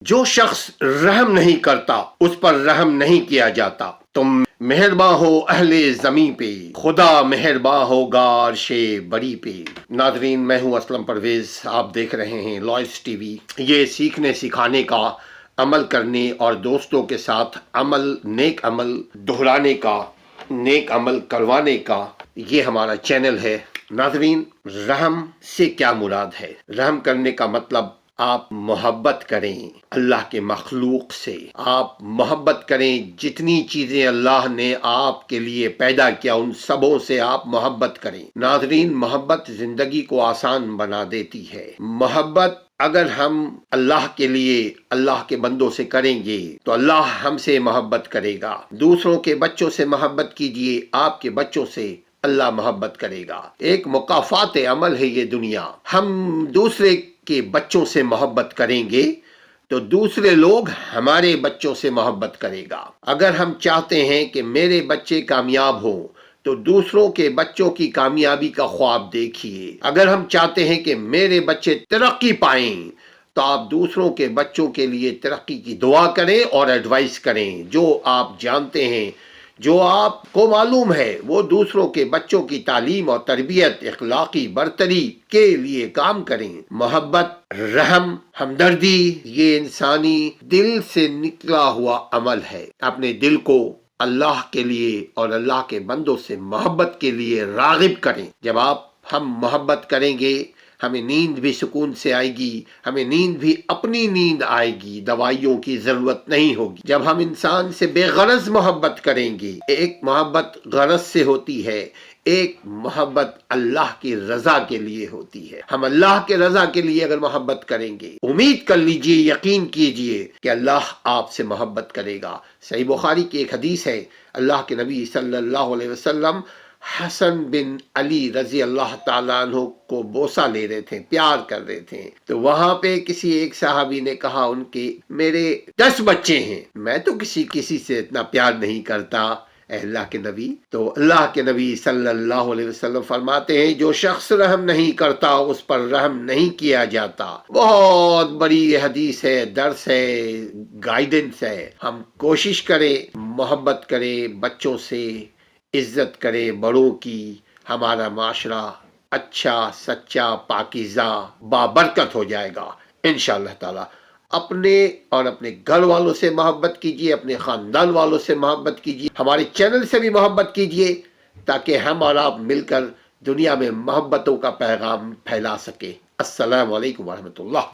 جو شخص رحم نہیں کرتا اس پر رحم نہیں کیا جاتا۔ تم مہرباں ہو اہل زمیں پہ، خدا مہرباں ہوگا عرش بری پہ۔ ناظرین، میں ہوں اسلم پرویز، آپ دیکھ رہے ہیں لوائس ٹی وی۔ یہ سیکھنے سکھانے کا، عمل کرنے اور دوستوں کے ساتھ نیک عمل دہرانے کا، نیک عمل کروانے کا یہ ہمارا چینل ہے۔ ناظرین، رحم سے کیا مراد ہے؟ رحم کرنے کا مطلب آپ محبت کریں اللہ کے مخلوق سے، آپ محبت کریں، جتنی چیزیں اللہ نے آپ کے لیے پیدا کیا ان سبوں سے آپ محبت کریں۔ ناظرین، محبت زندگی کو آسان بنا دیتی ہے۔ محبت اگر ہم اللہ کے لیے، اللہ کے بندوں سے کریں گے تو اللہ ہم سے محبت کرے گا۔ دوسروں کے بچوں سے محبت کیجئے، آپ کے بچوں سے اللہ محبت کرے گا۔ ایک مکافات عمل ہے یہ دنیا۔ ہم دوسرے کے بچوں سے محبت کریں گے تو دوسرے لوگ ہمارے بچوں سے محبت کرے گا۔ اگر ہم چاہتے ہیں کہ میرے بچے کامیاب ہوں تو دوسروں کے بچوں کی کامیابی کا خواب دیکھیے۔ اگر ہم چاہتے ہیں کہ میرے بچے ترقی پائیں تو آپ دوسروں کے بچوں کے لیے ترقی کی دعا کریں اور ایڈوائس کریں۔ جو آپ جانتے ہیں، جو آپ کو معلوم ہے، وہ دوسروں کے بچوں کی تعلیم اور تربیت، اخلاقی برتری کے لیے کام کریں۔ محبت، رحم، ہمدردی یہ انسانی دل سے نکلا ہوا عمل ہے۔ اپنے دل کو اللہ کے لیے اور اللہ کے بندوں سے محبت کے لیے راغب کریں۔ جب ہم محبت کریں گے، ہمیں نیند بھی سکون سے آئے گی، ہمیں نیند بھی اپنی نیند آئے گی، دوائیوں کی ضرورت نہیں ہوگی۔ جب ہم انسان سے بے غرض محبت کریں گے، ایک محبت غرض سے ہوتی ہے، ایک محبت اللہ کی رضا کے لیے ہوتی ہے۔ ہم اللہ کے رضا کے لیے اگر محبت کریں گے، امید کر لیجئے، یقین کیجئے کہ اللہ آپ سے محبت کرے گا۔ صحیح بخاری کی ایک حدیث ہے، اللہ کے نبی صلی اللہ علیہ وسلم حسن بن علی رضی اللہ تعالیٰ عنہ کو بوسہ لے رہے تھے، پیار کر رہے تھے، تو وہاں پہ کسی ایک صحابی نے کہا ان کے میرے 10 بچے ہیں، میں تو کسی سے اتنا پیار نہیں کرتا اے اللہ کے نبی۔ تو اللہ کے نبی صلی اللہ علیہ وسلم فرماتے ہیں جو شخص رحم نہیں کرتا اس پر رحم نہیں کیا جاتا۔ بہت بڑی یہ حدیث ہے، درس ہے، گائیڈنس ہے۔ ہم کوشش کریں، محبت کریں بچوں سے، عزت کرے بڑوں کی، ہمارا معاشرہ اچھا، سچا، پاکیزہ، بابرکت ہو جائے گا انشاءاللہ تعالی۔ اپنے اور اپنے گھر والوں سے محبت کیجئے، اپنے خاندان والوں سے محبت کیجئے، ہمارے چینل سے بھی محبت کیجئے تاکہ ہم اور آپ مل کر دنیا میں محبتوں کا پیغام پھیلا سکیں۔ السلام علیکم ورحمۃ اللہ۔